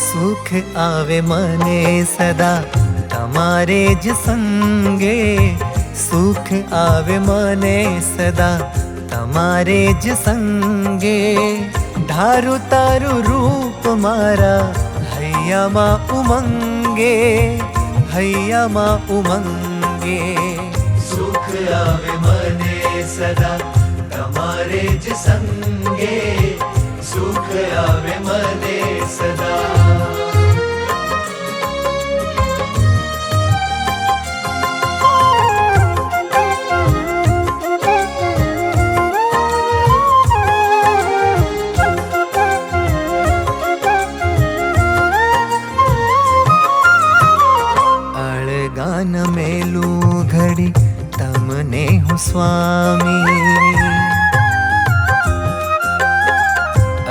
સુખ આવે મને સદા તમારે જ સંગે, સુખ આવે મને સદા તમારે જ સંગે। ધારું તારું રૂપ મારા હૈયામાં ઉમંગે, હૈયામાં ઉમંગે। સુખ આવે મને સદા તમારે જ સંગે, સુખ આવે મને સદા। અળગાન મેલું ઘડી તમને હું સ્વામી,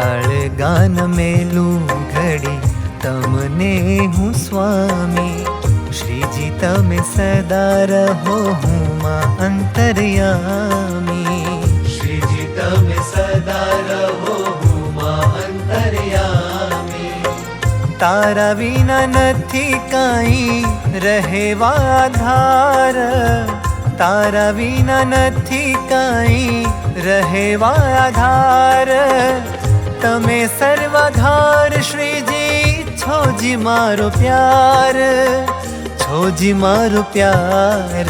અળગાન મેલું ઘડી તમને હું સ્વામી। શ્રીજી તમે સદા રહો હું માં અંતર્યામી, શ્રીજી તમે સદા રહો હું માં અંતર્યામી। તારા વિના નથી કાંઈ રહેવા આધાર, તારા વિના નથી કાંઈ રહેવા આધાર। તમે સર્વાધાર શ્રીજી છોજી મારો પ્યાર, છોજી મારો પ્યાર।